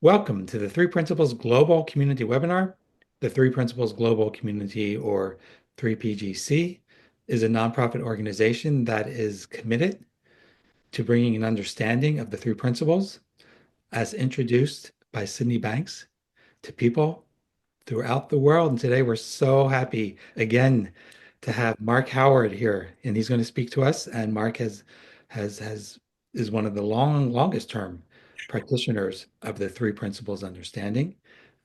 Welcome to the Three Principles Global Community webinar. The Three Principles Global Community, or 3PGC, is a nonprofit organization that is committed to bringing an understanding of the three principles as introduced by Sydney Banks to people throughout the world. And today we're so happy again to have Mark Howard here, and he's going to speak to us. And Mark has is one of the longest term practitioners of the three principles understanding,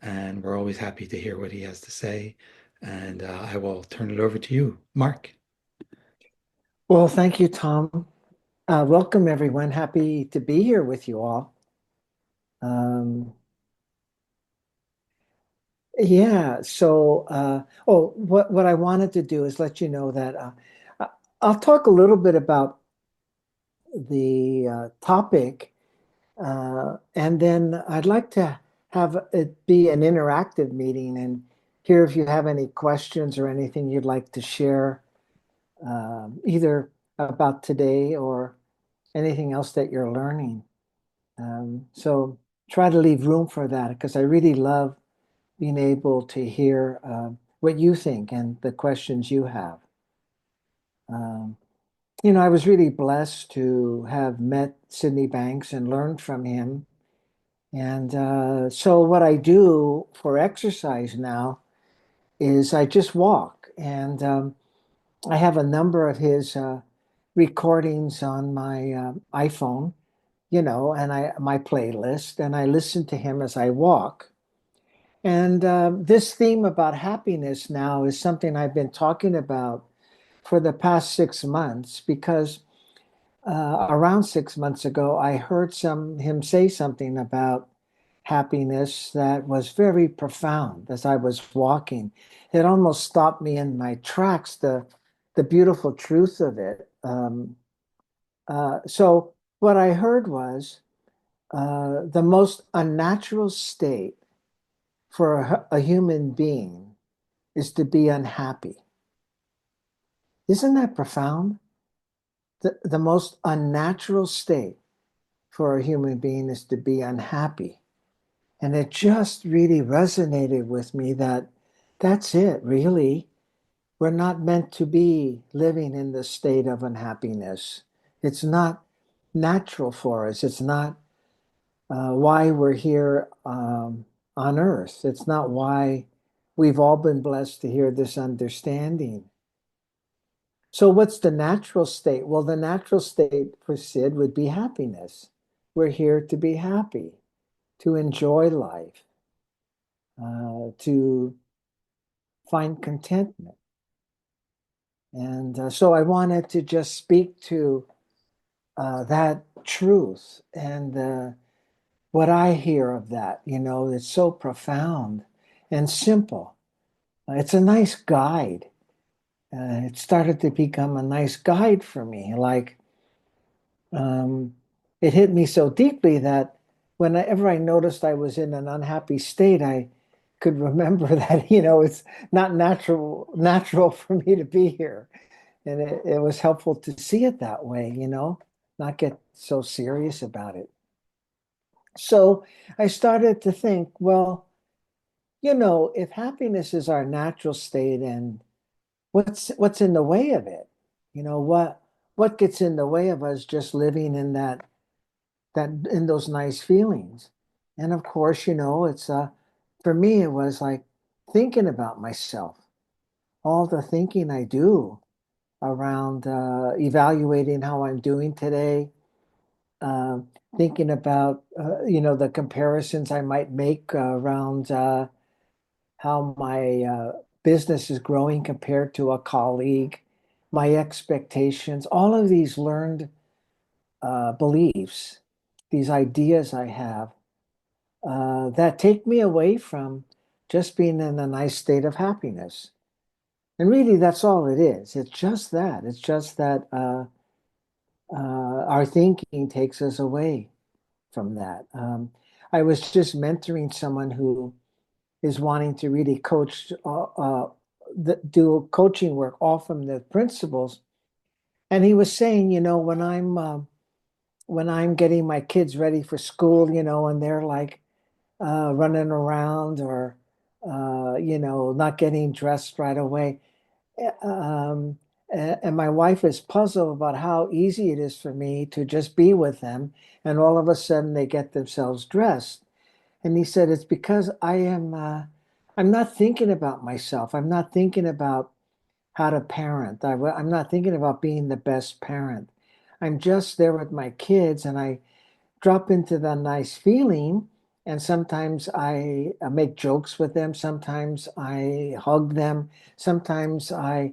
and we're always happy to hear what he has to say. And I will turn it over to you, Mark. Well, thank you, Tom. Welcome, everyone. Happy to be here with you all. Um, what I wanted to do is let you know that I- I'll talk a little bit about the topic, and then I'd like to have it be an interactive meeting and hear if you have any questions or anything you'd like to share, either about today or anything else that you're learning. So try to leave room for that because I really love being able to hear what you think and the questions you have. Um, I was really blessed to have met Sydney Banks and learned from him. And so what I do for exercise now is I just walk. And I have a number of his recordings on my iPhone, and my playlist, and I listen to him as I walk. And this theme about happiness now is something I've been talking about for the past 6 months because around 6 months ago, I heard him say something about happiness that was very profound as I was walking. It almost stopped me in my tracks, the beautiful truth of it. So what I heard was the most unnatural state for a human being is to be unhappy. Isn't that profound? The most unnatural state for a human being is to be unhappy. And it just really resonated with me that that's it, really. We're not meant to be living in the state of unhappiness. It's not natural for us. It's not why we're here on earth. It's not why we've all been blessed to hear this understanding. So, what's the natural state? Well, the natural state for Sid would be happiness. We're here to be happy, to enjoy life, to find contentment. And so, I wanted to just speak to that truth and what I hear of that. It's so profound and simple. It's a nice guide. It started to become a nice guide for me. Like, um, it hit me so deeply that whenever I noticed I was in an unhappy state, I could remember that, it's not natural for me to be here. And it was helpful to see it that way, not get so serious about it. So I started to think, well, if happiness is our natural state and what's in the way of it? What gets in the way of us just living in that in those nice feelings? And of course, it's for me it was like thinking about myself, all the thinking I do around evaluating how I'm doing today, uh, thinking about the comparisons I might make around how my business is growing compared to a colleague, my expectations, all of these learned beliefs, these ideas I have that take me away from just being in a nice state of happiness. And really, that's all it is. It's just that. It's just that our thinking takes us away from that. I was just mentoring someone who is wanting to really do coaching work all from the principles. And he was saying, when I'm getting my kids ready for school, and they're like running around or, not getting dressed right away. Um, and my wife is puzzled about how easy it is for me to just be with them. And all of a sudden they get themselves dressed. And he said, it's because I'm not thinking about myself. I'm not thinking about how to parent. I'm not thinking about being the best parent. I'm just there with my kids and I drop into the nice feeling. And sometimes I make jokes with them. Sometimes I hug them. Sometimes I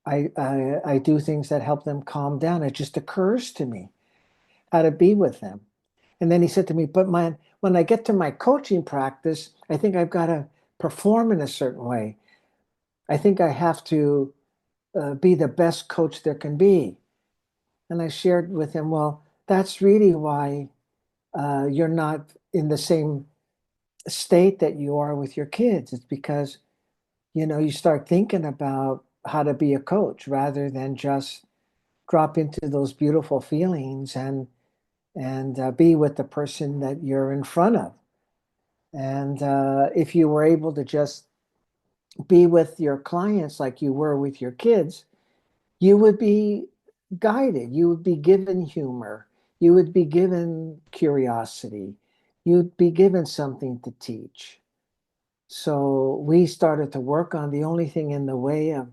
do things that help them calm down. It just occurs to me how to be with them. And then he said to me, but when I get to my coaching practice, I think I've got to perform in a certain way. I think I have to be the best coach there can be. And I shared with him, well, that's really why you're not in the same state that you are with your kids. It's because, you start thinking about how to be a coach rather than just drop into those beautiful feelings and be with the person that you're in front of. And if you were able to just be with your clients like you were with your kids, you would be guided. You would be given humor. You would be given curiosity. You'd be given something to teach. So we started to work on the only thing in the way of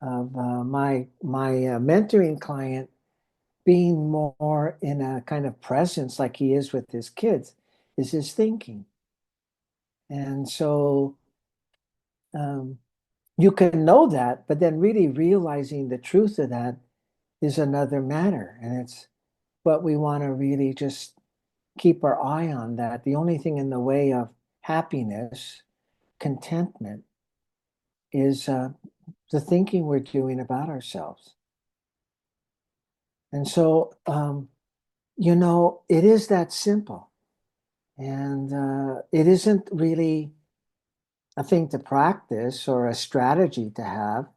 my mentoring client being more in a kind of presence like he is with his kids is his thinking. And so um, you can know that, but then really realizing the truth of that is another matter. And it's what we want to really just keep our eye on that. The only thing in the way of happiness, contentment, is the thinking we're doing about ourselves. And so, it is that simple. And it isn't really a thing to practice or a strategy to have.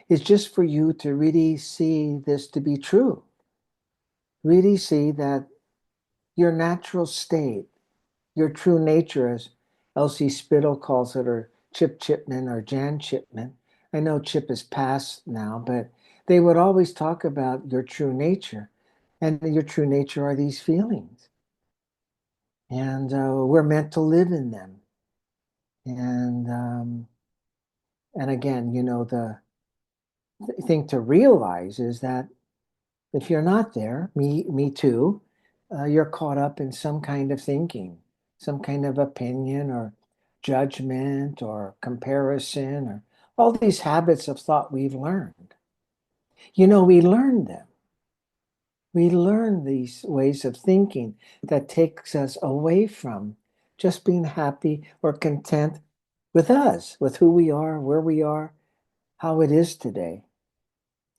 It's just for you to really see this to be true. Really see that your natural state, your true nature, as Elsie Spittle calls it, or Chip Chipman or Jan Chipman. I know Chip is passed now, but they would always talk about your true nature. And your true nature are these feelings. And we're meant to live in them. And again, the thing to realize is that if you're not there, me too, you're caught up in some kind of thinking, some kind of opinion or judgment or comparison or all these habits of thought we've learned. We learn them. We learn these ways of thinking that takes us away from just being happy or content with us, with who we are, where we are, how it is today.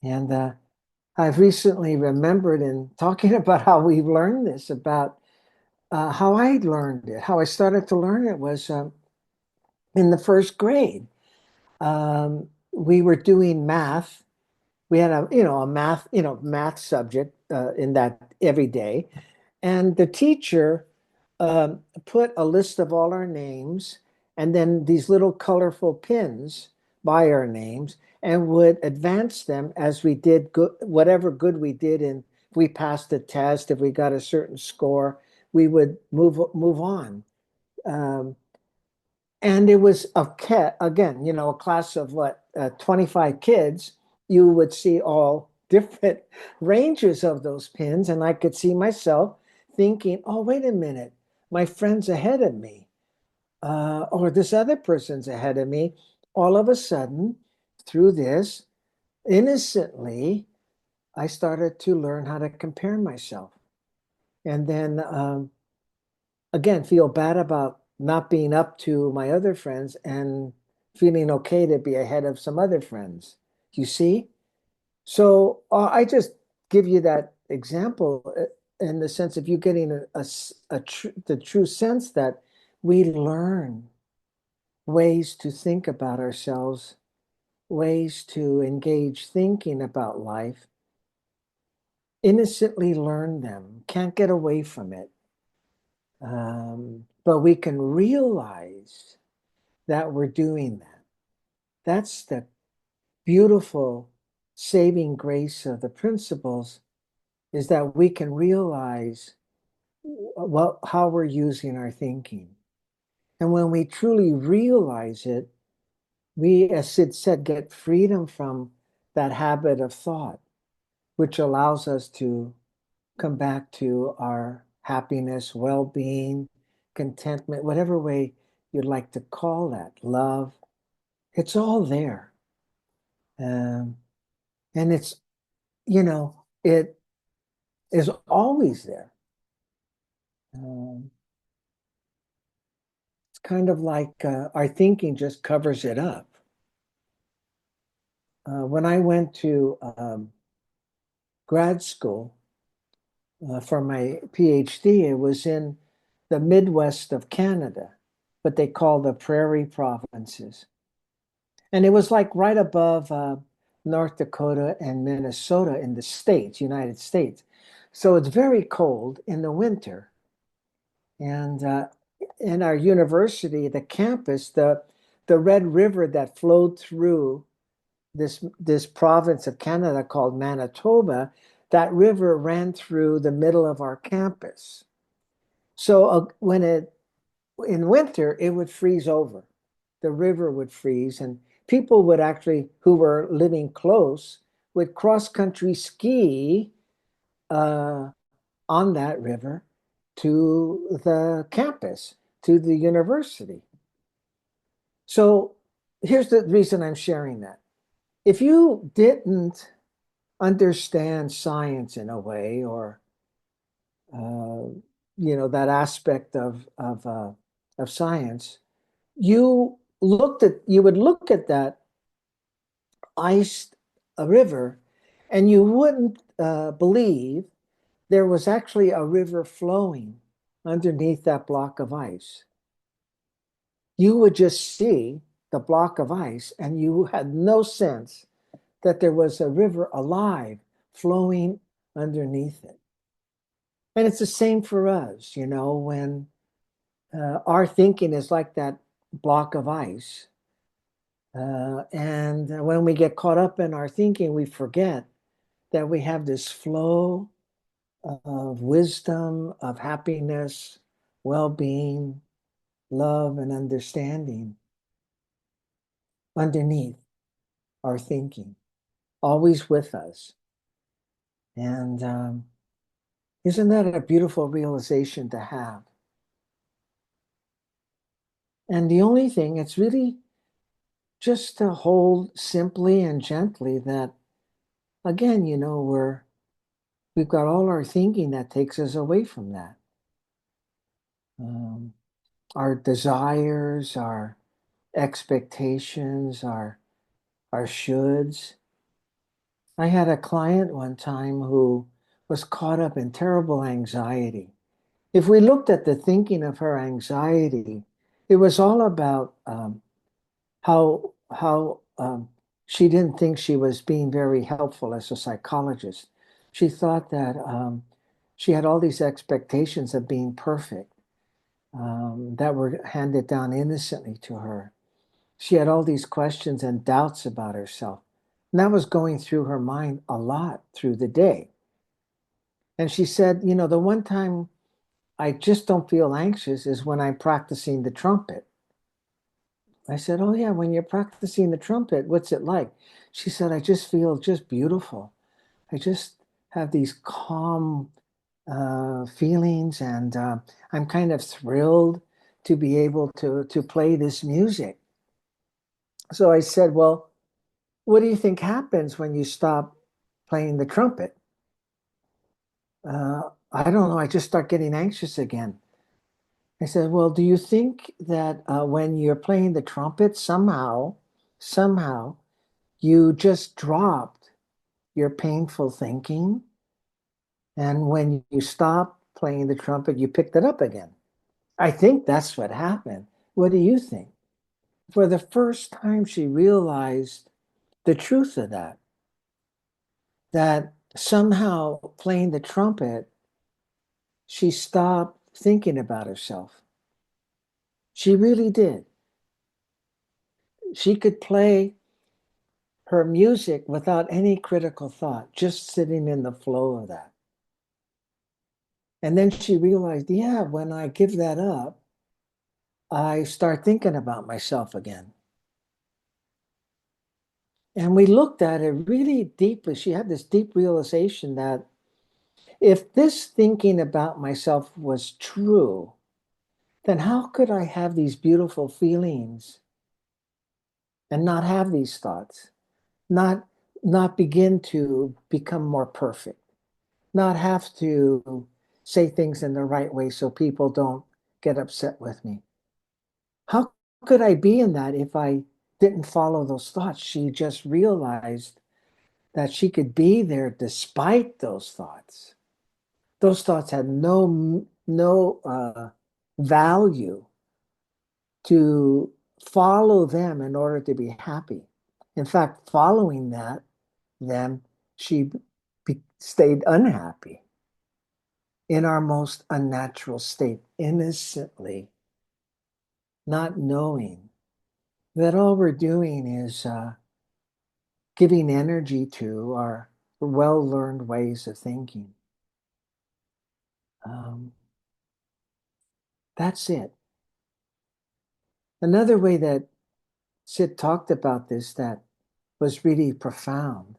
And I've recently remembered in talking about how we've learned this, about how I learned it, how I started to learn it was in the first grade. We were doing math. We had a math subject in that every day. And the teacher put a list of all our names and then these little colorful pins by our names and would advance them as we did good, whatever good we did. And if we passed the test, if we got a certain score, we would move on. Um, and it was again, a class of what, 25 kids. You would see all different ranges of those pins. And I could see myself thinking, oh, wait a minute, my friend's ahead of me, or this other person's ahead of me. All of a sudden, through this, innocently, I started to learn how to compare myself. And then again, feel bad about not being up to my other friends and feeling okay to be ahead of some other friends. You see? So I just give you that example in the sense of you getting the true sense that we learn ways to think about ourselves, ways to engage thinking about life, innocently learn them, can't get away from it. but we can realize that we're doing that. That's the beautiful saving grace of the principles, is that we can realize how we're using our thinking. And when we truly realize it, we, as Sid said, get freedom from that habit of thought, which allows us to come back to our happiness, well-being, contentment, whatever way you'd like to call that, love. It's all there. Um, and it is always there. Um, it's kind of like our thinking just covers it up. When I went to grad school for my PhD, it was in the Midwest of Canada, but they call the prairie provinces. And it was like right above North Dakota and Minnesota in the States, United States. So it's very cold in the winter. And in our university, the campus, the Red River that flowed through this province of Canada called Manitoba, that river ran through the middle of our campus. So in winter, it would freeze over. The river would freeze, and people would actually, who were living close, would cross country ski uh, on that river to the campus, to the university. So here's the reason I'm sharing that. If you didn't understand science in a way, or uh, that aspect of science, you would look at that iced river, and you wouldn't believe there was actually a river flowing underneath that block of ice. You would just see the block of ice, and you had no sense that there was a river alive flowing underneath it. And it's the same for us, when our thinking is like that block of ice. And when we get caught up in our thinking, we forget that we have this flow of wisdom, of happiness, well being, love, and understanding underneath our thinking, always with us. And isn't that a beautiful realization to have? And the only thing, it's really just to hold simply and gently that, again, we've got all our thinking that takes us away from that. Um, our desires, our expectations, our shoulds. I had a client one time who was caught up in terrible anxiety. If we looked at the thinking of her anxiety, it was all about how she didn't think she was being very helpful as a psychologist. She thought that she had all these expectations of being perfect that were handed down innocently to her. She had all these questions and doubts about herself. And that was going through her mind a lot through the day. And she said, the one time I just don't feel anxious is when I'm practicing the trumpet. I said, oh, yeah, when you're practicing the trumpet, what's it like? She said, I just feel just beautiful. I just have these calm feelings, and I'm kind of thrilled to be able to play this music. So I said, well, what do you think happens when you stop playing the trumpet? I don't know. I just start getting anxious again. I said, well, do you think that when you're playing the trumpet, somehow you just dropped your painful thinking, and when you stop playing the trumpet, you picked it up again? I think that's what happened. What do you think? For the first time, she realized the truth of that somehow playing the trumpet, she stopped thinking about herself. She really did. She could play her music without any critical thought, just sitting in the flow of that. And then she realized, yeah, when I give that up, I start thinking about myself again. And we looked at it really deeply. She had this deep realization that if this thinking about myself was true, then how could I have these beautiful feelings and not have these thoughts, not not begin to become more perfect, not have to say things in the right way so people don't get upset with me? How could I be in that if I didn't follow those thoughts? She just realized that she could be there despite those thoughts. Those thoughts had no value to follow them in order to be happy. In fact, following them, she stayed unhappy in our most unnatural state, innocently, not knowing that all we're doing is giving energy to our well-learned ways of thinking. Um, that's it. Another way that Sid talked about this that was really profound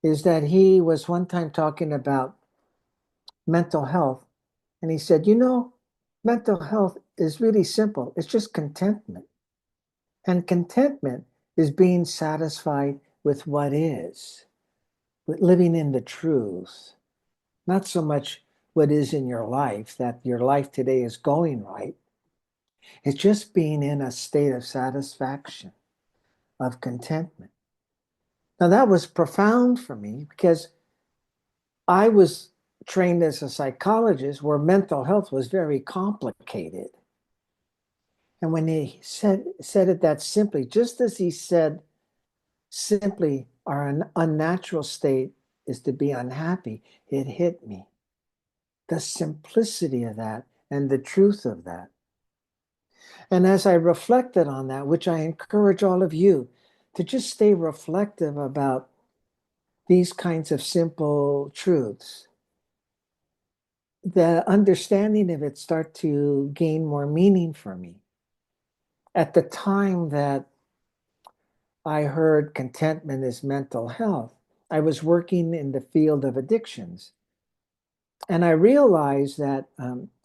is that he was one time talking about mental health, and he said, mental health is really simple. It's just contentment. And contentment is being satisfied with what is, with living in the truth, not so much what is in your life, that your life today is going right. It's just being in a state of satisfaction, of contentment. Now, that was profound for me because I was trained as a psychologist where mental health was very complicated. And when he said it that simply, just as he said simply, our unnatural state is to be unhappy, it hit me. The simplicity of that and the truth of that. And as I reflected on that, which I encourage all of you to just stay reflective about these kinds of simple truths, the understanding of it start to gain more meaning for me. At the time that I heard contentment is mental health, I was working in the field of addictions. And I realized that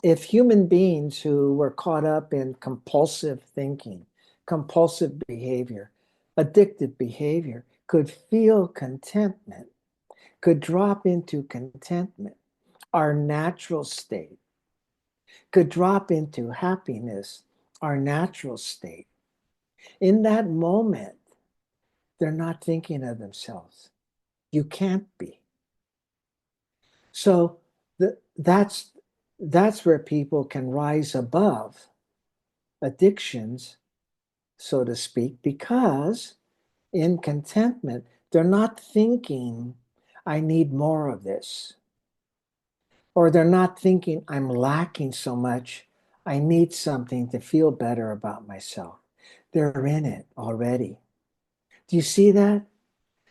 if human beings who were caught up in compulsive thinking, compulsive behavior, addictive behavior, could feel contentment, could drop into contentment, our natural state, could drop into happiness, our natural state. In that moment, they're not thinking of themselves. You can't be. So that's where people can rise above addictions, so to speak, because in contentment, they're not thinking, I need more of this. Or they're not thinking, I'm lacking so much, I need something to feel better about myself. They're in it already. Do you see that?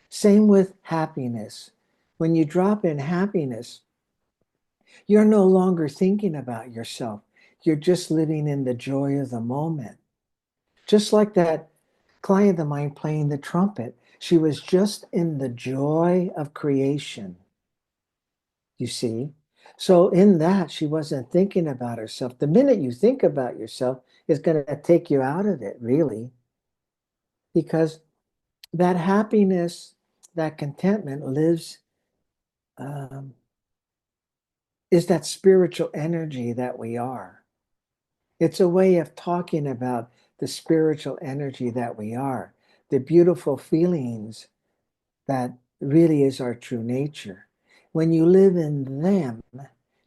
Same with happiness. When you drop in happiness, you're no longer thinking about yourself. You're just living in the joy of the moment. Just like that client of mine playing the trumpet, she was just in the joy of creation, you see. So in that, she wasn't thinking about herself. The minute you think about yourself, it's going to take you out of it, really, because that happiness, that contentment lives, um, is that spiritual energy that we are. It's a way of talking about the spiritual energy that we are, the beautiful feelings that really is our true nature. When you live in them,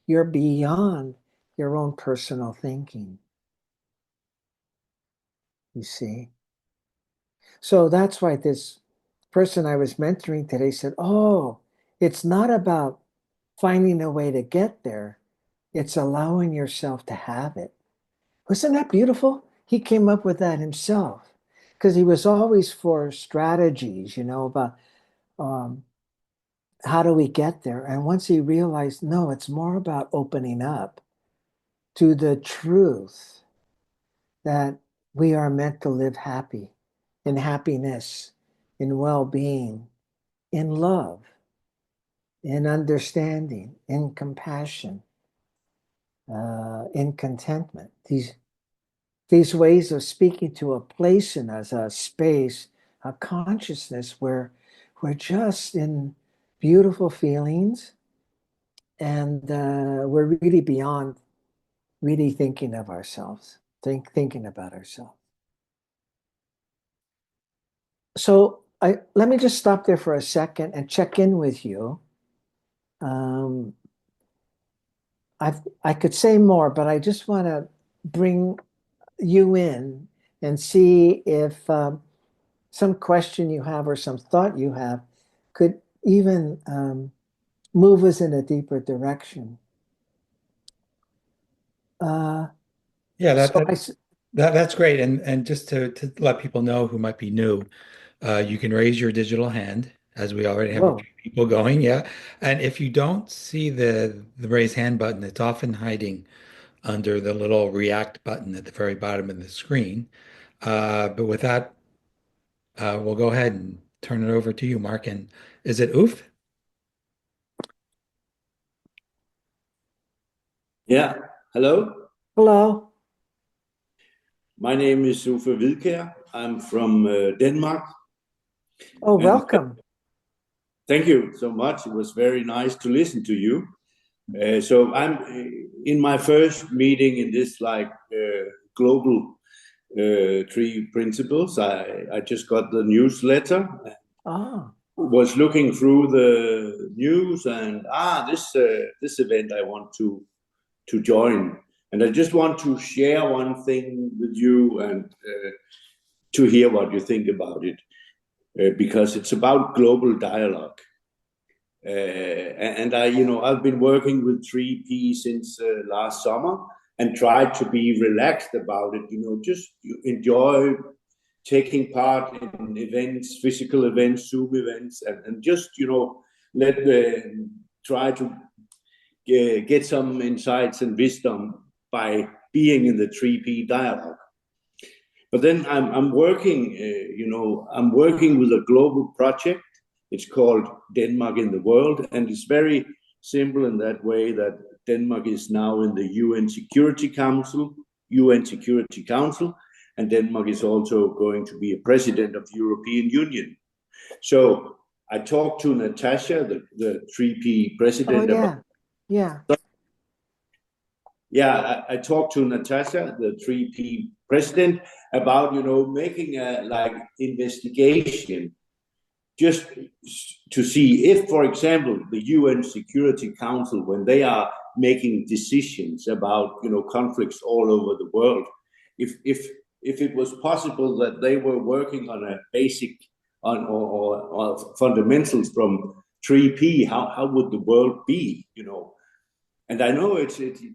you're beyond your own personal thinking, you see. So that's why this person I was mentoring today said, oh, it's not about finding a way to get there, it's allowing yourself to have it. Wasn't that beautiful? He came up with that himself because he was always for strategies, about um, how do we get there. And once he realized, no, it's more about opening up to the truth that we are meant to live happy, in happiness, in well-being, in love, in understanding, in compassion, in contentment. These ways of speaking to a place in us, a space, a consciousness where we're just in beautiful feelings and we're really beyond really thinking of ourselves, thinking about ourselves. So let me just stop there for a second and check in with you. Um, I could say more, but I just want to bring you in and see if some question you have or some thought you have could even move us in a deeper direction. Uh, Yeah, so that's great. And just to let people know who might be new, you can raise your digital hand, as we already have a whoa, few people going. Yeah. And if you don't see the raise hand button, it's often hiding under the little react button at the very bottom of the screen. But with that, we'll go ahead and turn it over to you, Mark. And is it oof? Yeah, hello. hello. My name is Uffe Hvidkjær. I'm from Denmark. Oh, And welcome. thank you so much. It was very nice to listen to you. So I'm in my first meeting in this global three principles. I just got the newsletter, Ah, was looking through the news, and this event I want to join. And I just want to share one thing with you and to hear what you think about it, because it's about global dialogue. And I've been working with 3P since last summer and tried to be relaxed about it, just enjoy taking part in events, physical events, Zoom events, and just, let try to get some insights and wisdom by being in the 3P dialogue. But then I'm working, I'm working with a global project. It's called Denmark in the World, and it's very simple in that way that Denmark is now in the UN Security Council, and Denmark is also going to be a president of the European Union. So I talked to Natasha, the 3P oh president, about. yeah, yeah. Yeah, I talked to Natasha, the 3P president, about making a investigation just to see if, for example, the UN Security Council, when they are making decisions about conflicts all over the world, if it was possible that they were working on a basic or fundamentals from 3P, how would the world be? And I know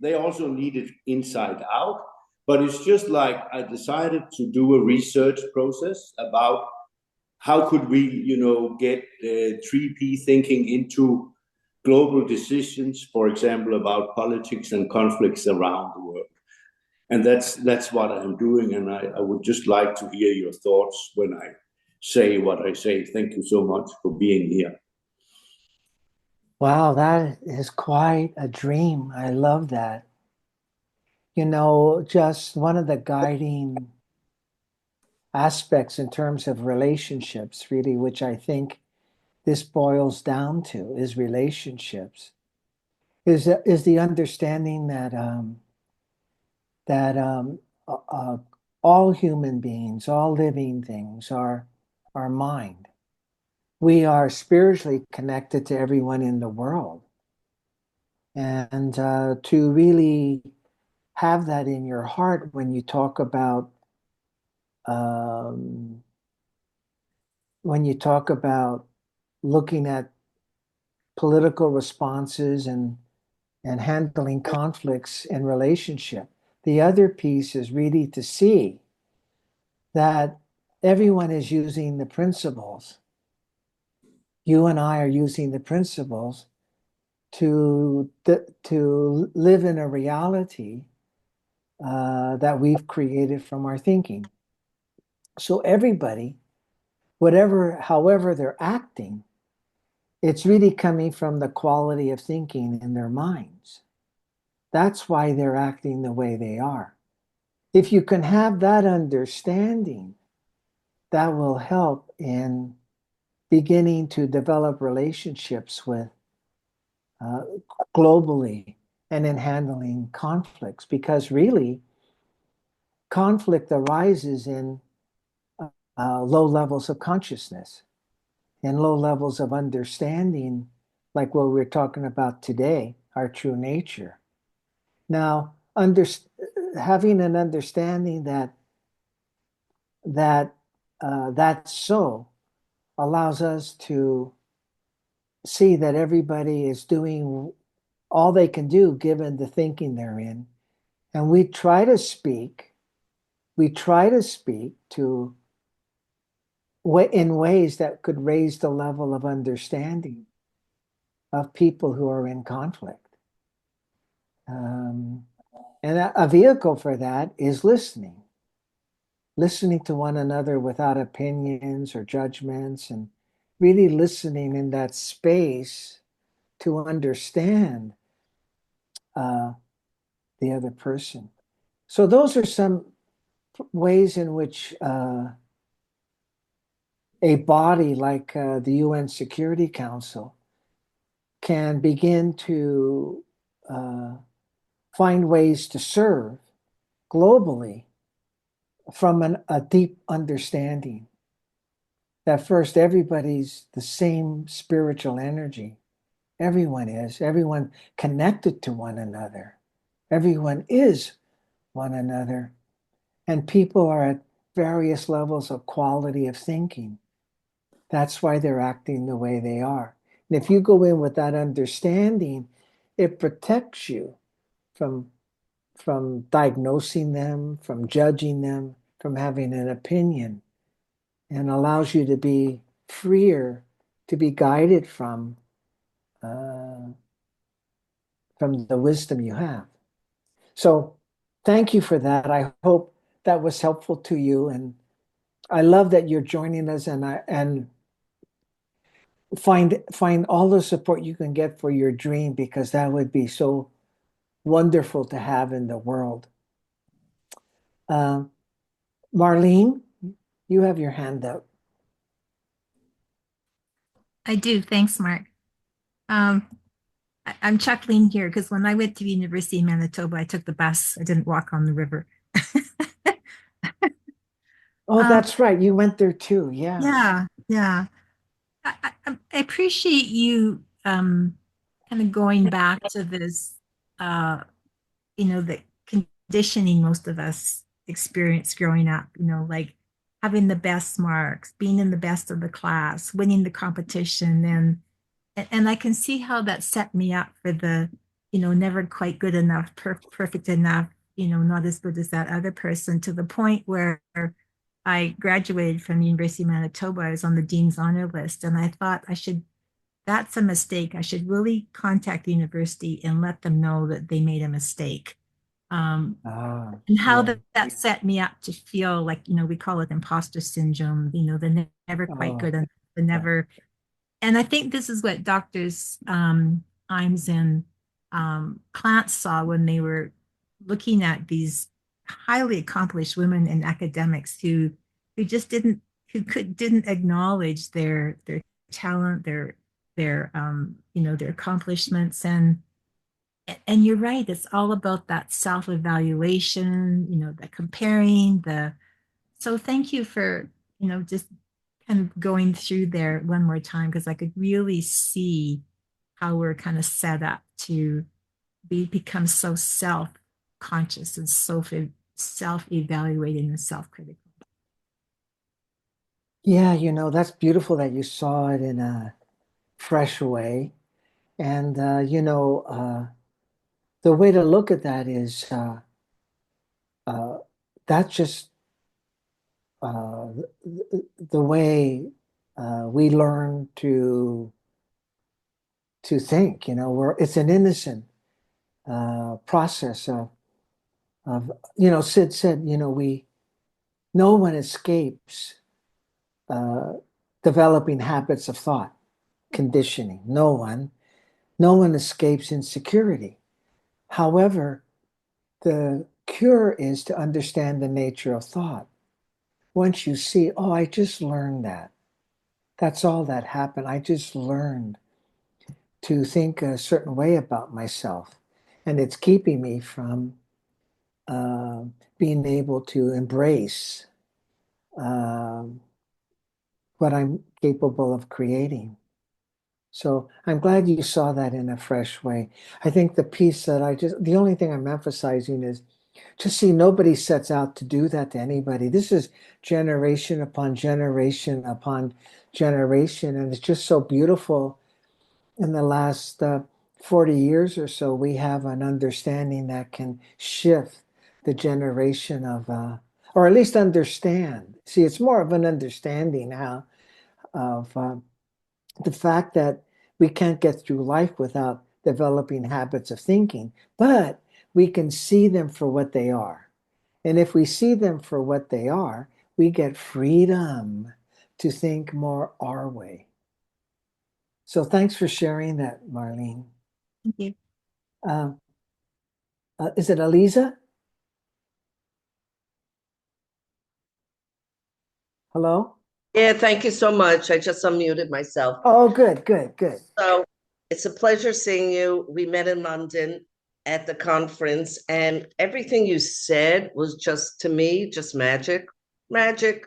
they also need it inside out, but it's just like I decided to do a research process about how could we, get 3P thinking into global decisions, for example, about politics and conflicts around the world. And that's what I'm doing, and I would just like to hear your thoughts when I say what I say. Thank you so much for being here. Wow, that is quite a dream. I love that. Just one of the guiding aspects in terms of relationships, really, which I think this boils down to is relationships, is the understanding that uh, uh, all human beings, all living things are mind. We are spiritually connected to everyone in the world. And to really have that in your heart um, when you talk about looking at political responses and handling conflicts in relationship. The other piece is really to see that everyone is using the principles. You and I are using the principles to live in a reality that we've created from our thinking. So everybody, however they're acting, it's really coming from the quality of thinking in their minds. That's why they're acting the way they are. If you can have that understanding, that will help in beginning to develop relationships with uh, globally and in handling conflicts, because really conflict arises in low levels of consciousness and low levels of understanding, like what we're talking about today, our true nature. Now, having an understanding that's so allows us to see that everybody is doing all they can do given the thinking they're in. And we try to speak to in ways that could raise the level of understanding of people who are in conflict. Um, and a vehicle for that is listening to one another without opinions or judgments, and really listening in that space to understand uh, the other person. So those are some ways in which a body like the UN Security Council can begin to uh, find ways to serve globally from a deep understanding that first everybody's the same spiritual energy. Everyone connected to one another. Everyone is one another. And people are at various levels of quality of thinking. That's why they're acting the way they are. And if you go in with that understanding, it protects you from diagnosing them, from judging them, from having an opinion, and allows you to be freer, to be guided uh, from the wisdom you have. So thank you for that. I hope that was helpful to you. And I love that you're joining us, and find all the support you can get for your dream, because that would be so wonderful to have in the world. Uh, Marlene, you have your hand up. I do. Thanks, Mark. Um, I'm chuckling here because when I went to University of Manitoba, I took the bus. I didn't walk on the river. Oh, um, that's right. You went there too. Yeah. yeah, yeah. I appreciate you kind of going back to this, uh, the conditioning most of us experience growing up, like having the best marks, being in the best of the class, winning the competition, and I can see how that set me up for the, never quite good enough, perfect enough, not as good as that other person, to the point where I graduated from the University of Manitoba. I was on the Dean's Honor List, and I thought that's a mistake. I should really contact the university and let them know that they made a mistake. Um, Ah, and how yeah. that set me up to feel like, we call it imposter syndrome, the never quite Oh, good enough, the yeah. never. And I think this is what doctors Imes and Clance saw when they were looking at these highly accomplished women in academics who just didn't acknowledge their talent, their accomplishments. And you're right, it's all about that self-evaluation, the comparing, so thank you for, just kind of going through there one more time, because I could really see how we're kind of set up to become so self-conscious and self-evaluating and self-critical. Yeah, that's beautiful that you saw it in a fresh way. And the way to look at that is that's just the way we learn to think. It's an innocent process of Sid said, we no one escapes uh, developing habits of thought, conditioning. No one escapes insecurity. However, the cure is to understand the nature of thought. Once you see, oh, I just learned that. That's all that happened. I just learned to think a certain way about myself. And it's keeping me from uh, being able to embrace um what I'm capable of creating. So I'm glad you saw that in a fresh way. I think the only thing I'm emphasizing is just see nobody sets out to do that to anybody. This is generation upon generation upon generation. And it's just so beautiful in the last 40 years or so, we have an understanding that can shift the generation or at least understand. See, it's more of an understanding how of the fact that we can't get through life without developing habits of thinking, but we can see them for what they are. And if we see them for what they are, we get freedom to think more our way. So thanks for sharing that, Marlene. Thank you. Uh, is it Aliza? Hello? Yeah, thank you so much. I just unmuted myself. Oh, good, good, good. So it's a pleasure seeing you. We met in London at the conference, and everything you said was just, to me, just magic, magic.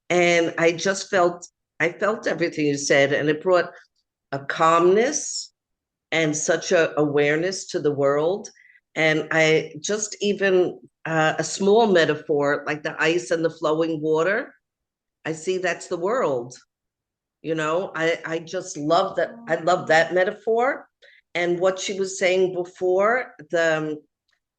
And I felt everything you said, and it brought a calmness and such a awareness to the world. And I just even a small metaphor like the ice and the flowing water. I see that's the world. I just love that. I love that metaphor. And what she was saying before, the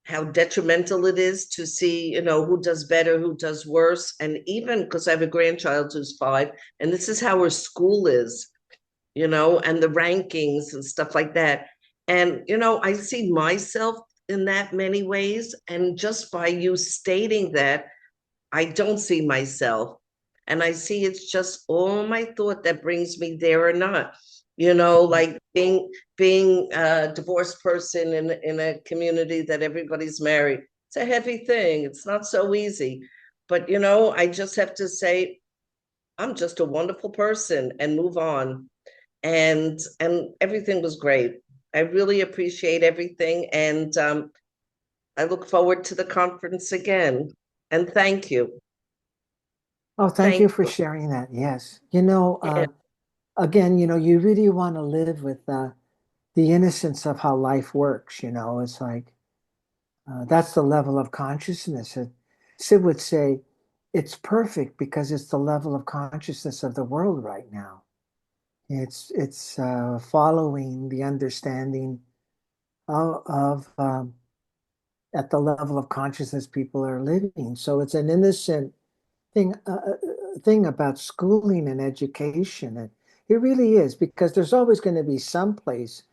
how detrimental it is to see, who does better, who does worse. And even because I have a grandchild who's 5, and this is how her school is, and the rankings and stuff like that. And, I see myself in that many ways. And just by you stating that, I don't see myself. And I see it's just all my thought that brings me there or not. Like being a divorced person in a community that everybody's married. It's a heavy thing. It's not so easy. But I just have to say, I'm just a wonderful person and move on. And everything was great. I really appreciate everything. And I look forward to the conference again. And thank you. Oh, thank you Thank for you. sharing that. Yes. Yeah. Again, you really want to live with the innocence of how life works. It's like that's the level of consciousness. Sid would say it's perfect because it's the level of consciousness of the world right now. It's following the understanding of at the level of consciousness people are living. So it's an innocent thing about schooling and education. And it really is because there's always going to be some place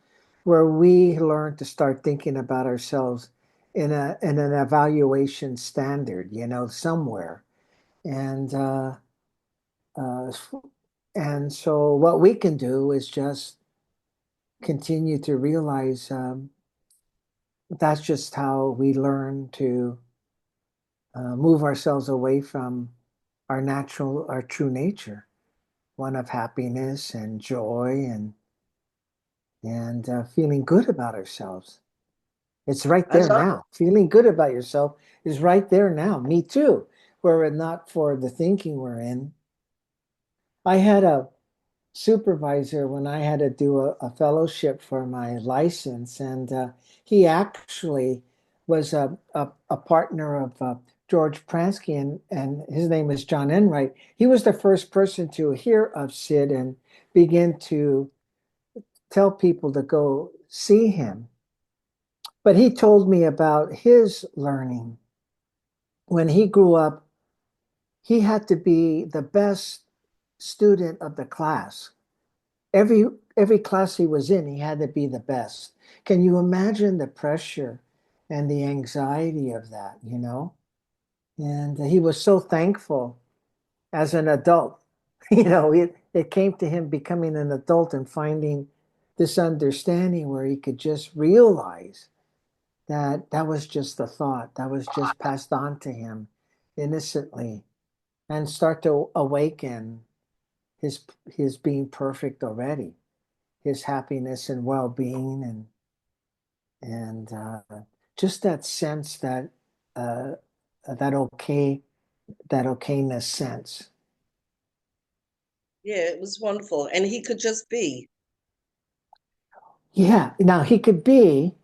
where we learn to start thinking about ourselves in an evaluation standard, somewhere. And uh, and so what we can do is just continue to realize that's just how we learn to move ourselves away from our true nature, one of happiness and joy and feeling good about ourselves. It's right I there love now. Feeling good about yourself is right there now. Me too. Were it not for the thinking we're in. I had a supervisor when I had to do a fellowship for my license, and he actually was a partner of George Pransky, and his name is John Enright. He was the first person to hear of Sid and begin to tell people to go see him. But he told me about his learning when he grew up, he had to be the best student of the class. Every every class he was in, he had to be the best. Can you imagine the pressure and the anxiety of that, you know? And he was so thankful as an adult. You know, it came to him becoming an adult and finding this understanding where he could just realize that that was just a thought that was just passed on to him innocently and start to awaken his being perfect already, his happiness and well-being and just that sense that uh, that okay that okayness sense. Yeah, it was wonderful. And he could just be. Yeah. Now he could be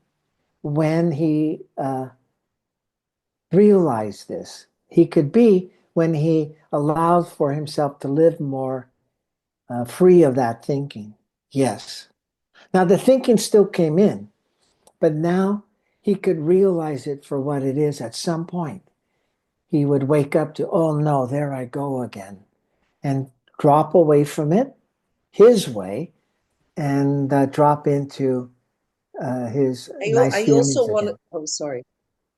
when he realized this. He could be when he allowed for himself to live more free of that thinking. Yes. Now the thinking still came in, but now he could realize it for what it is at some point. He would wake up to, oh no, there I go again, and drop away from it his way and drop into his nice I also feelings want again. to, oh, sorry.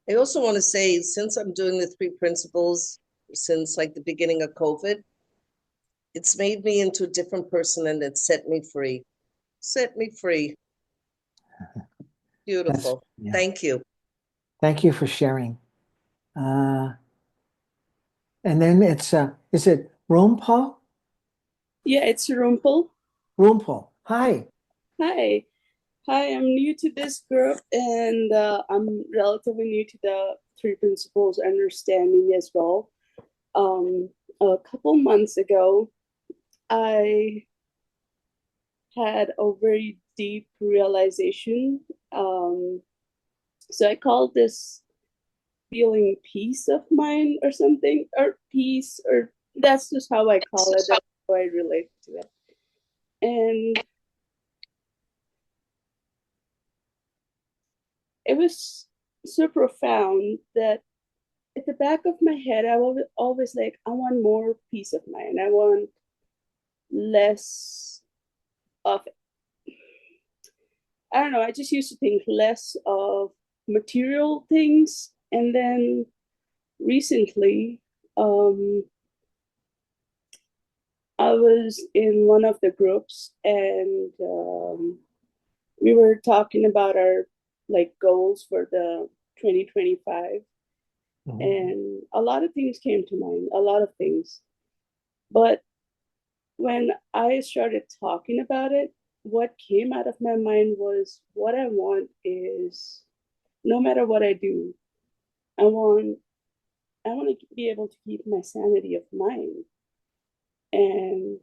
I also want to say, since I'm doing the three principles since like the beginning of COVID, it's made me into a different person and it set me free. Set me free. That's, Beautiful. yeah. Thank you. Thank you for sharing. Uh, and then is it Rumpal? Yeah, it's Rumpel. Rumpal. Hi. Hi. Hi, I'm new to this group and I'm relatively new to the three principles understanding as well. A couple months ago, I had a very deep realization. So I call this feeling peace of mind or something, or peace, or that's just how I call it. That's how I relate to it. And it was so profound that at the back of my head, I was always like, I want more peace of mind. I want less of, I don't know, I just used to think less of material things. And then recently, um, I was in one of the groups and we were talking about our like goals for the 2025. Mhm. And a lot of things came to mind, a lot of things. But when I started talking about it, what came out of my mind was what I want is no matter what I do, I want I want to be able to keep my sanity of mind. And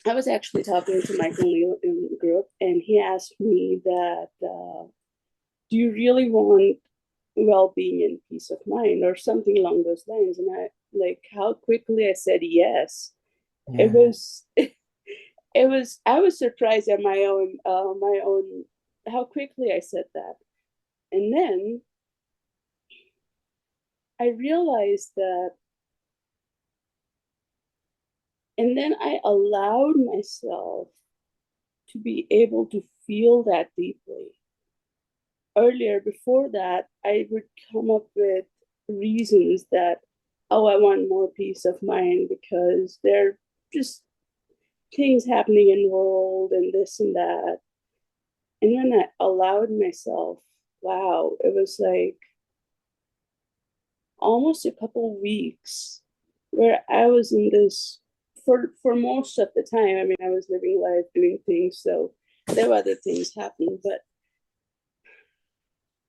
I was actually talking to Michael Neal in the group, and he asked me that, do you really want well-being and peace of mind, or something along those lines? And I like how quickly I said yes. It Yeah. was it was I was surprised at my own how quickly I said that. And then I realized that and then I allowed myself to be able to feel that deeply. Earlier, before that, I would come up with reasons that, oh, I want more peace of mind because there are just things happening in the world and this and that. And when I allowed myself, wow, it was like almost a couple weeks where I was in this for most of the time. I mean, I was living life, doing things, so there were other things happening, but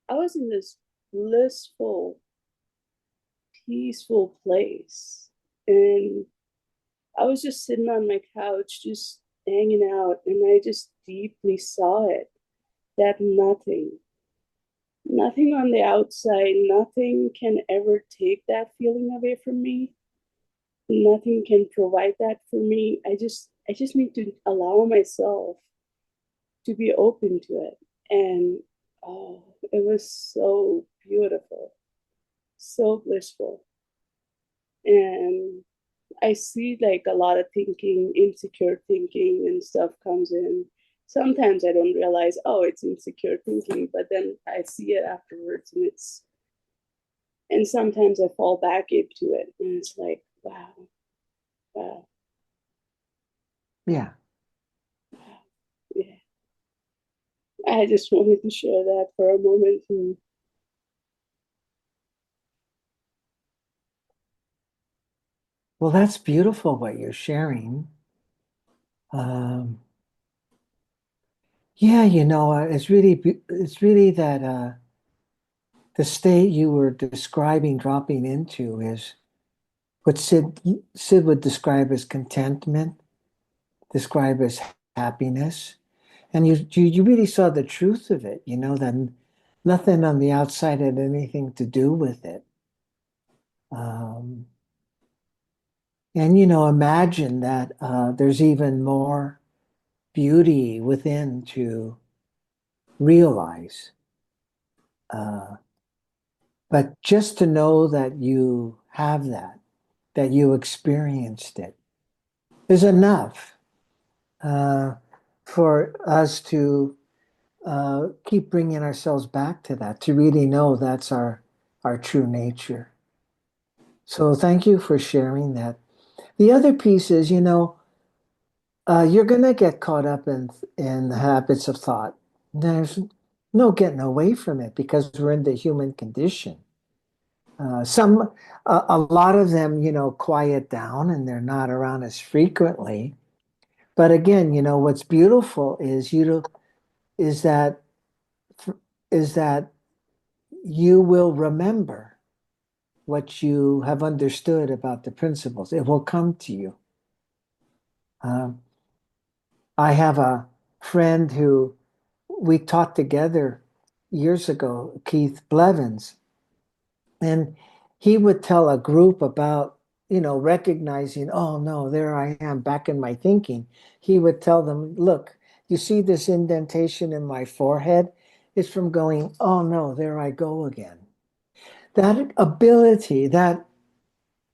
I was in this blissful, peaceful place. And I was just sitting on my couch, just hanging out, and I just deeply saw it that nothing on the outside, nothing can ever take that feeling away from me. Nothing can provide that for me. I just need to allow myself to be open to it. And oh, it was so beautiful. so blissful. And I see like a lot of thinking, insecure thinking and stuff comes in. Sometimes I don't realize, oh, it's insecure thinking, but then I see it afterwards and sometimes I fall back into it and it's like, wow, wow, Yeah. yeah. I just wanted to share that for a moment. Well, that's beautiful what you're sharing. Um, yeah, it's really that the state you were describing dropping into is what Sid would describe as contentment, describe as happiness. And you really saw the truth of it, that nothing on the outside had anything to do with it. Um, and imagine that there's even more beauty within to realize. But just to know that you have that you experienced it, is enough for us to keep bringing ourselves back to that, to really know that's our true nature. So thank you for sharing that. The other piece is, you're going to get caught up in the habits of thought. There's no getting away from it because we're in the human condition. A lot of them, quiet down and they're not around as frequently. But again, what's beautiful is that is that you will remember what you have understood about the principles. It will come to you. Um, I have a friend who we taught together years ago, Keith Blevins, and he would tell a group about, recognizing, oh no, there I am back in my thinking. He would tell them, look, you see this indentation in my forehead? It's from going, oh no, there I go again. That ability, that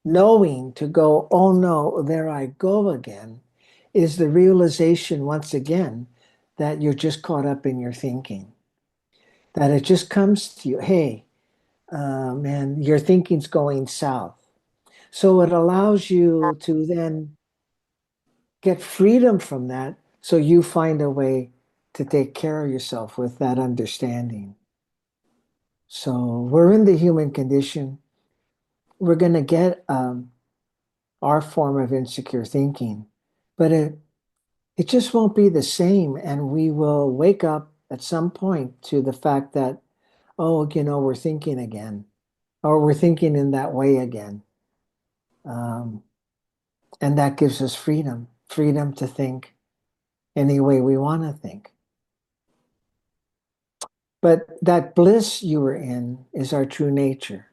knowing to go, oh no, there I go again, is the realization once again that you're just caught up in your thinking. That it just comes to you, hey, man, your thinking's going south. So it allows you to then get freedom from that. So you find a way to take care of yourself with that understanding. So we're in the human condition. We're going to get our form of insecure thinking, but it just won't be the same. And we will wake up at some point to the fact that, oh, we're thinking again, or we're thinking in that way again. And that gives us freedom to think any way we want to think. But that bliss you were in is our true nature.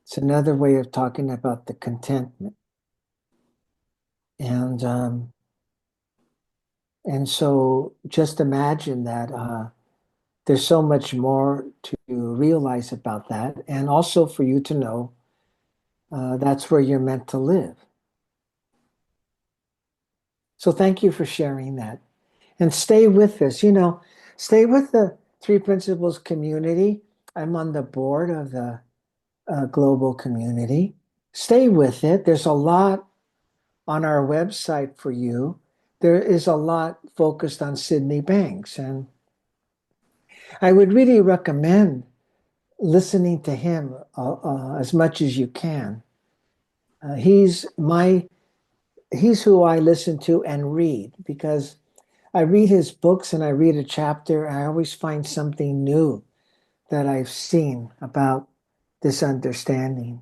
It's another way of talking about the contentment. And so just imagine that there's so much more to realize about that, and also for you to know that's where you're meant to live. So thank you for sharing that. And stay with this, stay with the Three Principles community. I'm on the board of the global community. Stay with it. There's a lot on our website for you. There is a lot focused on Sydney Banks. And I would really recommend listening to him as much as you can. He's who I listen to and read because I read his books and I read a chapter and I always find something new that I've seen about this understanding.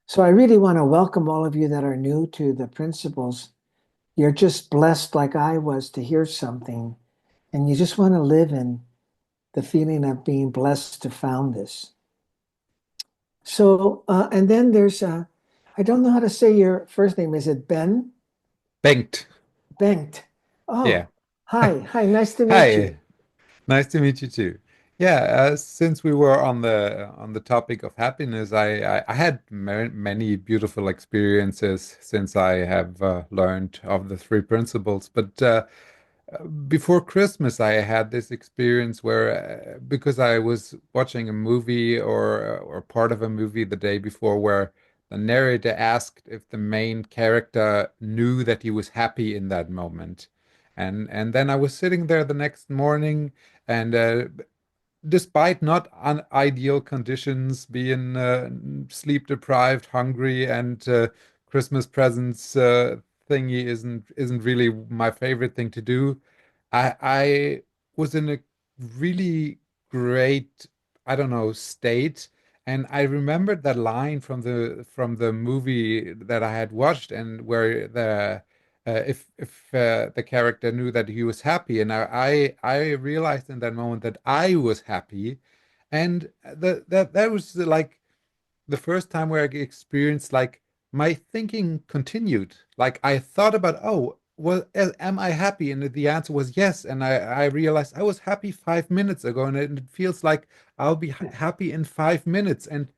So I really want to welcome all of you that are new to the principles. You're just blessed like I was to hear something, and you just want to live in the feeling of being blessed to found this. So, and then I don't know how to say your first name. Is it Ben? Bengt. Bengt. Oh, Yeah. hi. Nice to meet you. Hi. Nice to meet you too. Yeah, since we were on the topic of happiness, I had many beautiful experiences since I have learned of the three principles. But before Christmas, I had this experience where, because I was watching a movie or part of a movie the day before, where the narrator asked if the main character knew that he was happy in that moment, and then I was sitting there the next morning, and despite not ideal conditions, being sleep deprived, hungry, and Christmas presents thingy isn't really my favorite thing to do. I was in a really great, I don't know, state, and I remembered that line from the movie that I had watched, and where the if the character knew that he was happy, and I realized in that moment that I was happy, and that was like the first time where I experienced like my thinking continued. Like I thought about, oh, well, am I happy? And the answer was yes. And I realized I was happy 5 minutes ago, and it feels like I'll be happy in 5 minutes. And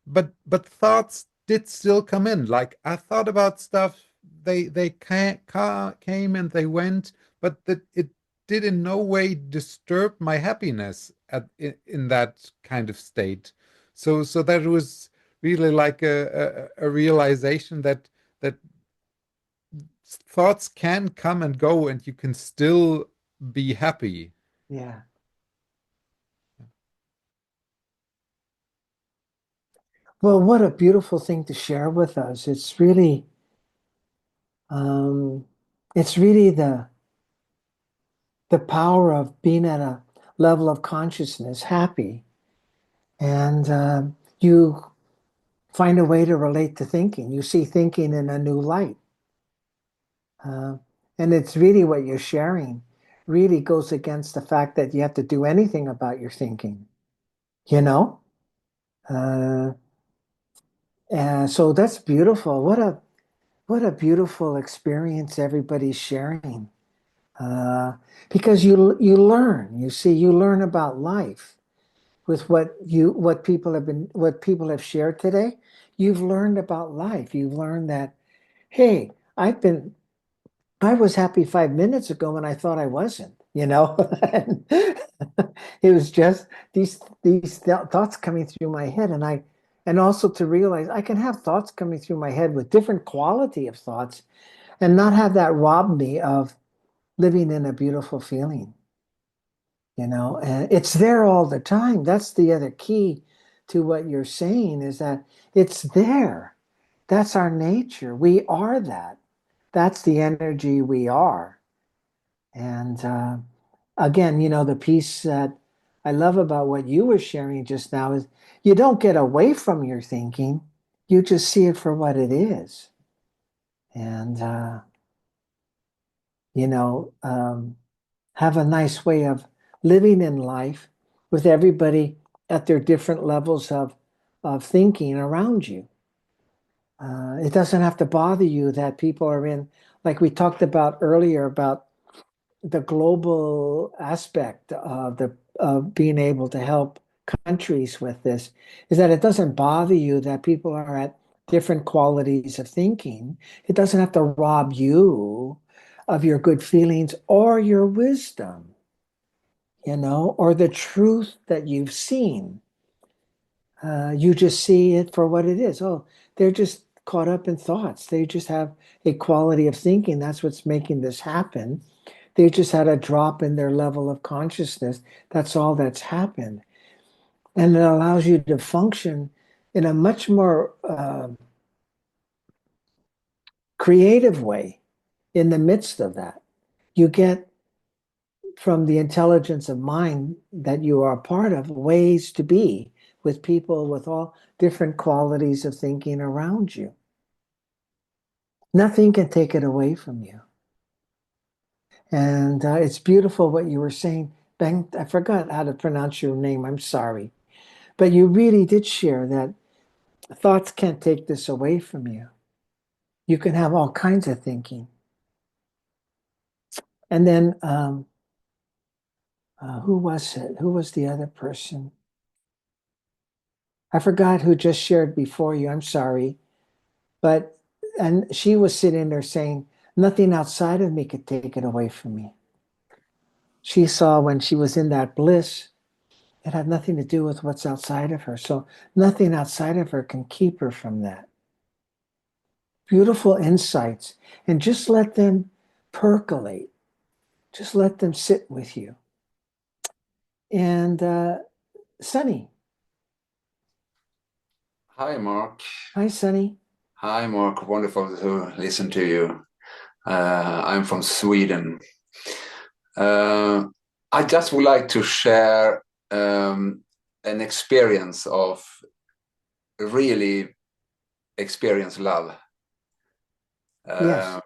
but thoughts did still come in. Like I thought about stuff, they came and they went, but that it did in no way disturb my happiness in that kind of state. So that was really like a realization that thoughts can come and go, and you can still be happy. Yeah. Well, what a beautiful thing to share with us. Um, it's really the power of being at a level of consciousness, happy, and you find a way to relate to thinking. You see thinking in a new light, uh, and it's really what you're sharing. Really goes against the fact that you have to do anything about your thinking. You know, uh, and so that's beautiful. What a beautiful experience everybody's sharing. Uh, because you learn, you see, you learn about life with what people have shared today. You've learned about life. You've learned that, hey, I was happy 5 minutes ago when I thought I wasn't, you know? It was just these thoughts coming through my head, and also to realize I can have thoughts coming through my head with different quality of thoughts and not have that rob me of living in a beautiful feeling, you know? And it's there all the time. That's the other key to what you're saying, is that it's there. That's our nature. We are that. That's the energy we are. And again, you know, the piece that I love about what you were sharing just now is you don't get away from your thinking, you just see it for what it is. And, you know, have a nice way of living in life with everybody at their different levels of thinking around you. It doesn't have to bother you that people are in, like we talked about earlier, about the global aspect of the of being able to help countries with this, is that it doesn't bother you that people are at different qualities of thinking. It doesn't have to rob you of your good feelings or your wisdom, you know, or the truth that you've seen. You just see it for what it is. Oh, they're just caught up in thoughts. They just have a quality of thinking. That's what's making this happen. They just had a drop in their level of consciousness. That's all that's happened. And it allows you to function in a much more creative way in the midst of that. You get from the intelligence of mind that you are a part of ways to be with people with all different qualities of thinking around you. Nothing can take it away from you. And it's beautiful what you were saying. Ben, I forgot how to pronounce your name. I'm sorry. But you really did share that thoughts can't take this away from you. You can have all kinds of thinking. And then Who was it? Who was the other person? I forgot who just shared before you. I'm sorry. But, and she was sitting there saying, nothing outside of me could take it away from me. She saw when she was in that bliss, it had nothing to do with what's outside of her. So nothing outside of her can keep her from that. Beautiful insights. And just let them percolate. Just let them sit with you. And Sunny. Hi, Mark. Hi, Sunny. Hi, Mark. Wonderful to listen to you. I'm from Sweden. I just would like to share an experience of really experience love. Yes.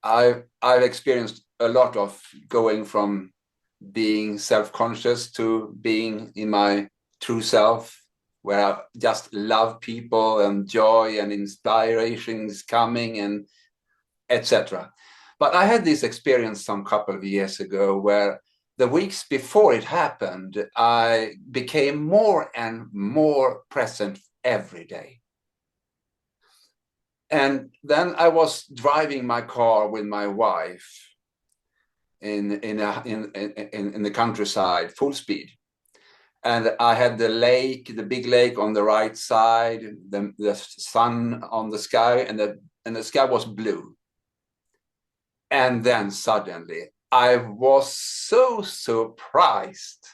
I've experienced a lot of going from being self-conscious to being in my true self, where I just love people and joy and inspiration is coming and etc. But I had this experience some couple of years ago where the weeks before it happened, I became more and more present every day. And then I was driving my car with my wife in the countryside, full speed. And I had the lake, the big lake on the right side, the sun on the sky, and the sky was blue. And then suddenly, I was so surprised.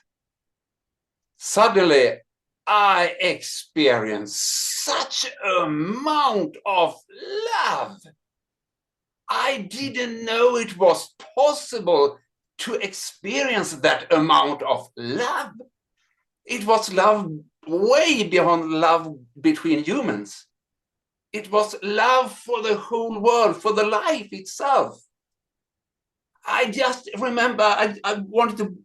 Suddenly, I experienced such amount of love. I didn't know it was possible to experience that amount of love. It was love way beyond love between humans. It was love for the whole world, for the life itself. I just remember I wanted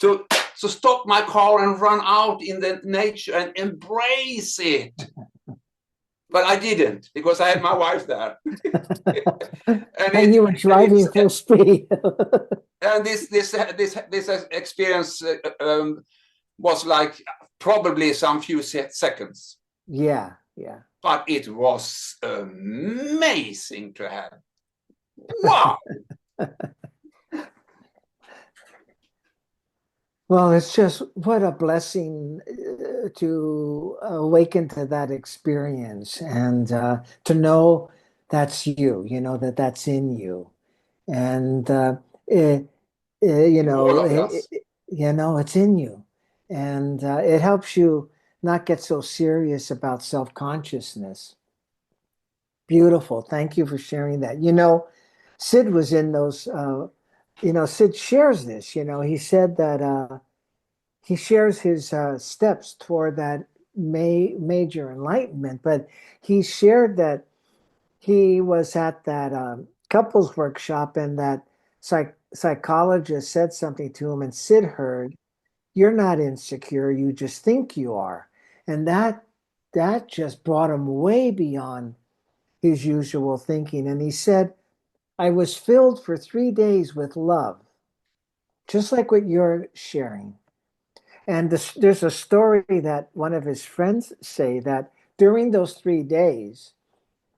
to stop my car and run out in the nature and embrace it. But I didn't, because I had my wife there. And you were driving full speed. And this experience was like probably some few seconds. Yeah, yeah. But it was amazing to have. Wow. Well, it's just what a blessing to awaken to that experience and to know that's you, that that's in you. And, it, All of us. it's in you. And it helps you not get so serious about self-consciousness. Beautiful. Thank you for sharing that. Sid was in those, Sid shares this, he said that he shares his steps toward that major enlightenment, but he shared that he was at that couples workshop and that psychologist said something to him and Sid heard, you're not insecure, you just think you are. And that just brought him way beyond his usual thinking. And he said, I was filled for 3 days with love, just like what you're sharing. And there's a story that one of his friends say that during those 3 days,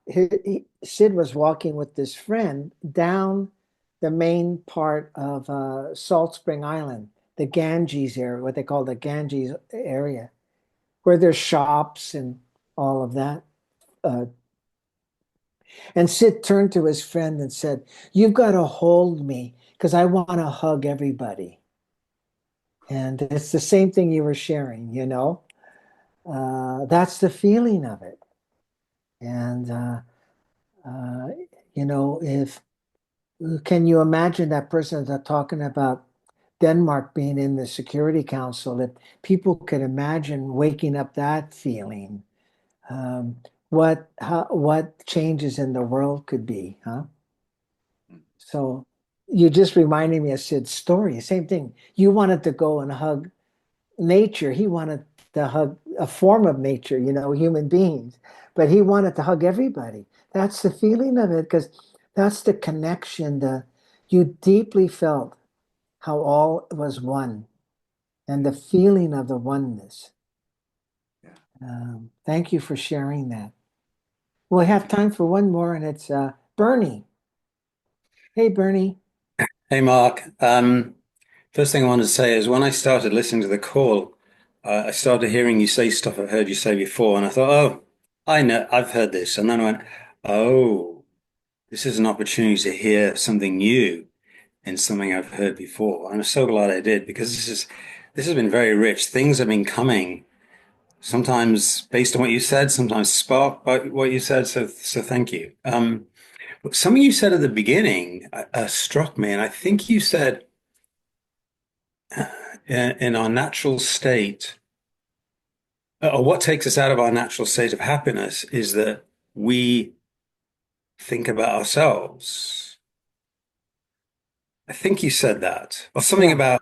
Sid was walking with this friend down the main part of Salt Spring Island, the Ganges area, what they call the Ganges area, where there's shops and all of that. And Sid turned to his friend and said, you've got to hold me because I want to hug everybody. And it's the same thing you were sharing. That's the feeling of it. And, if can you imagine that person that's talking about Denmark being in the Security Council? If people could imagine waking up that feeling, what changes in the world could be, huh? So you just reminded me of Sid's story. Same thing. You wanted to go and hug nature. He wanted to hug a form of nature, human beings, but he wanted to hug everybody. That's the feeling of it because that's the connection. You deeply felt how all was one and the feeling of the oneness. Thank you for sharing that. We'll have time for one more, and it's Bernie. Hey, Bernie. Hey, Mark. First thing I wanted to say is when I started listening to the call, I started hearing you say stuff I've heard you say before, and I thought, oh, I know, I've heard this. And then I went, oh, this is an opportunity to hear something new in something I've heard before. And I'm so glad I did because this has been very rich. Things have been coming, sometimes based on what you said, sometimes sparked by what you said. So thank you. Something you said at the beginning struck me, and I think you said in our natural state, or what takes us out of our natural state of happiness is that we think about ourselves. I think you said that, or something Yeah. about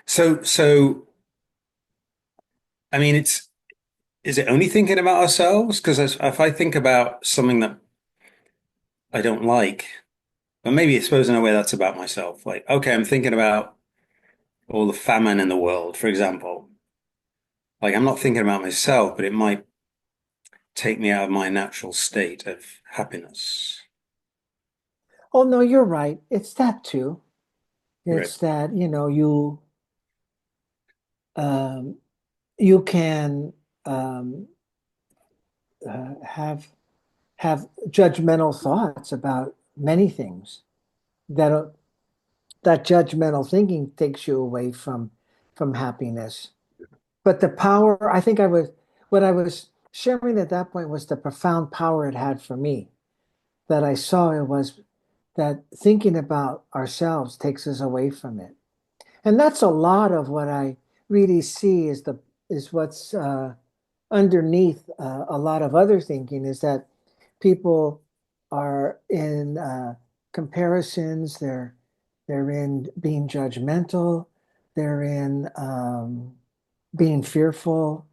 so. I mean, is it only thinking about ourselves? Because if I think about something that I don't like, but maybe I suppose in a way that's about myself. Like, okay, I'm thinking about all the famine in the world, for example. Like, I'm not thinking about myself, but it might take me out of my natural state of happiness. Oh, no, you're right. It's that too. Right. It's that, um, you can um, have judgmental thoughts about many things. That that judgmental thinking takes you away from happiness. But the power, I think what I was sharing at that point was the profound power it had for me. That I saw it was that thinking about ourselves takes us away from it. And that's a lot of what I really see is what's underneath a lot of other thinking is that people are in comparisons. They're in being judgmental. They're in being fearful.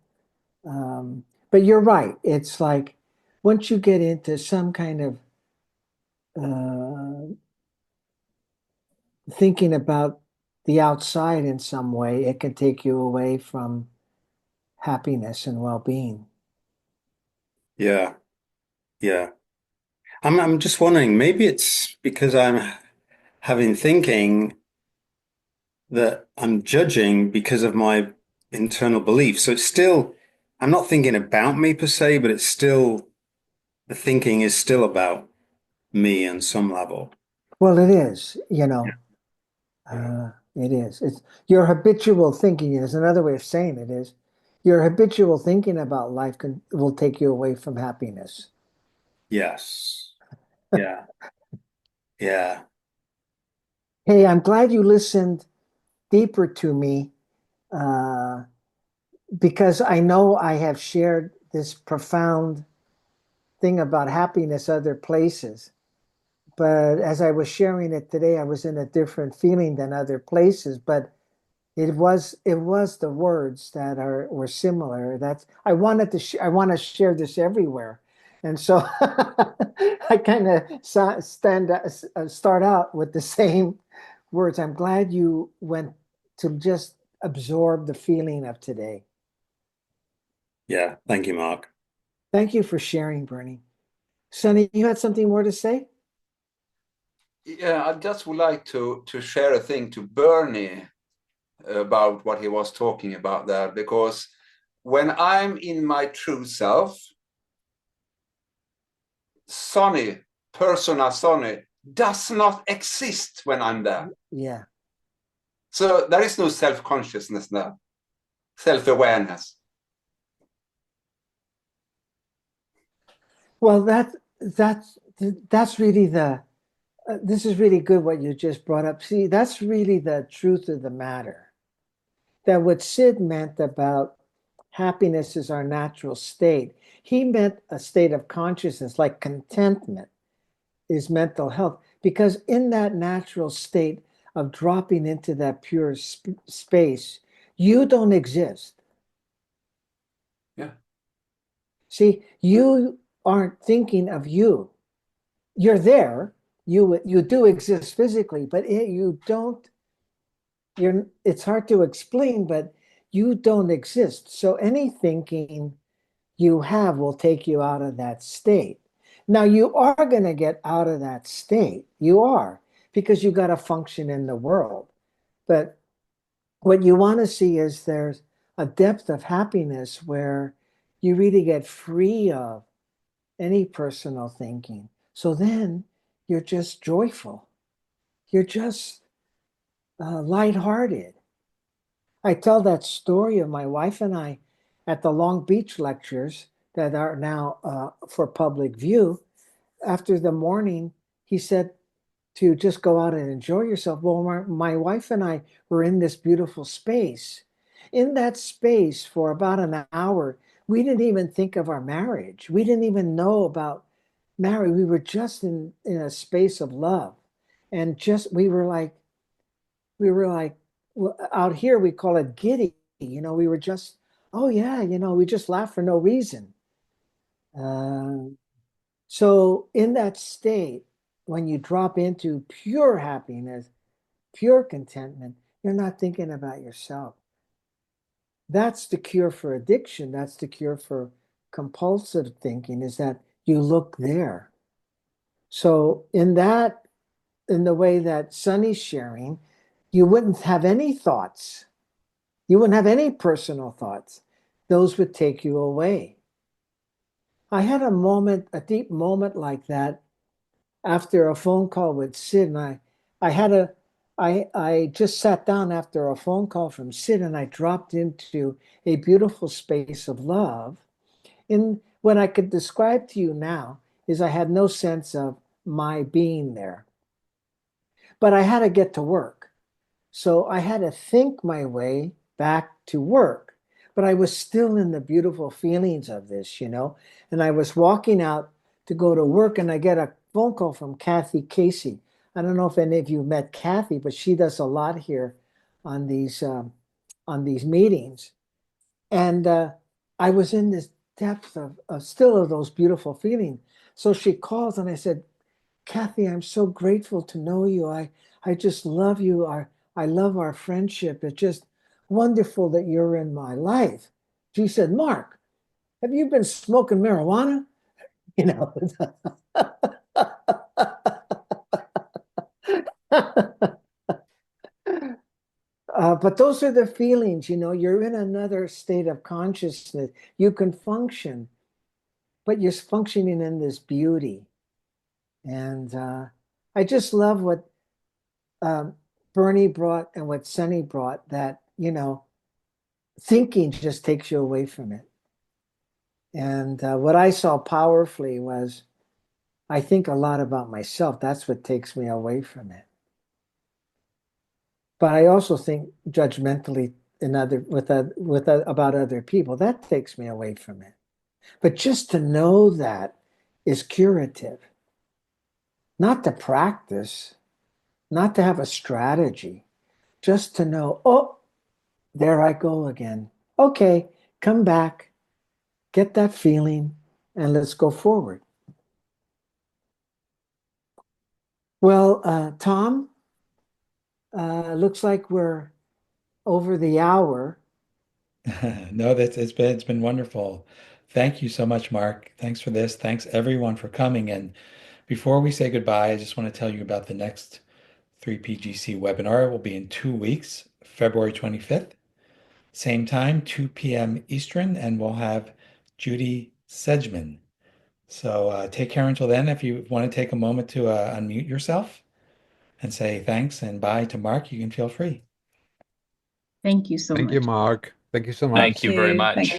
But you're right. It's like once you get into some kind of thinking about the outside in some way, it can take you away from happiness and well-being. Yeah. Yeah. I'm just wondering, maybe it's because I'm having thinking that I'm judging because of my internal beliefs. So it's still, I'm not thinking about me per se, but it's still, the thinking is still about me on some level. Well, it is, Yeah. it is. It's your habitual thinking is another way of saying it is your habitual thinking about life will take you away from happiness. Yes. Yeah. Yeah. Hey, I'm glad you listened deeper to me uh, because I know I have shared this profound thing about happiness other places. But as I was sharing it today, I was in a different feeling than other places. But it was the words that were similar. That's I wanted to I want to share this everywhere, and so I kind of start out with the same words. I'm glad you went to just absorb the feeling of today. Yeah. Thank you, Mark. Thank you for sharing, Bernie. Sonny, you had something more to say? Yeah, I just would like to share a thing to Bernie about what he was talking about there, because when I'm in my true self, Sonny, persona Sonny, does not exist when I'm there. Yeah. So there is no self-consciousness there, self-awareness. Well, that's really this is really good what you just brought up. See, that's really the truth of the matter. That what Sid meant about happiness is our natural state. He meant a state of consciousness, like contentment is mental health, because in that natural state of dropping into that pure space, you don't exist. Yeah. See, you aren't thinking of you. You're there. You do exist physically, but you don't it's hard to explain, but you don't exist. So any thinking you have will take you out of that state. Now you are going to get out of that state. You are, because you got to function in the world. But what you want to see is there's a depth of happiness where you really get free of any personal thinking. So then you're just joyful. You're just lighthearted. I tell that story of my wife and I at the Long Beach lectures that are now for public view. After the morning, he said to just go out and enjoy yourself. Well, my wife and I were in this beautiful space. In that space for about an hour, we didn't even think of our marriage. We didn't even know about marriage. We were just in a space of love. And just we were like out here we call it giddy. We were just, oh yeah, we just laugh for no reason. Uh, so in that state, when you drop into pure happiness, pure contentment, you're not thinking about yourself. That's the cure for addiction. That's the cure for compulsive thinking, is that you look there. So in the way that Sunny's sharing, you wouldn't have any thoughts. You wouldn't have any personal thoughts. Those would take you away. I had a deep moment like that after a phone call with Sid, and I just sat down after a phone call from Sid, and I dropped into a beautiful space of love. And what I could describe to you now is I had no sense of my being there, but I had to get to work. So I had to think my way back to work, but I was still in the beautiful feelings of this. And I was walking out to go to work, and I get a phone call from Kathy Casey. I don't know if any of you met Kathy, but she does a lot here on these meetings. And I was in this depth of still of those beautiful feelings. So she calls, and I said, Kathy, I'm so grateful to know you. I just love you. I love our friendship. It's just wonderful that you're in my life. She said, Mark, have you been smoking marijuana? You know. But those are the feelings, you're in another state of consciousness. You can function, but you're functioning in this beauty. And I just love what um, Bernie brought and what Sunny brought, that, thinking just takes you away from it. And what I saw powerfully was I think a lot about myself. That's what takes me away from it. But I also think judgmentally about other people. That takes me away from it. But just to know that is curative. Not to practice, not to have a strategy, just to know, oh, there I go again. Okay, come back, get that feeling, and let's go forward. Well, Tom, looks like we're over the hour. No, it's been wonderful. Thank you so much, Mark. Thanks for this. Thanks everyone for coming. And before we say goodbye, I just want to tell you about the next 3PGC webinar. It will be in 2 weeks, February 25th, same time, 2 p.m. Eastern, and we'll have Judy Sedgman. So take care until then. If you want to take a moment to unmute yourself and say thanks and bye to Mark, you can feel free. Thank you so Thank you, much. Mark. Thank you so Thank much. you very Thank much. you.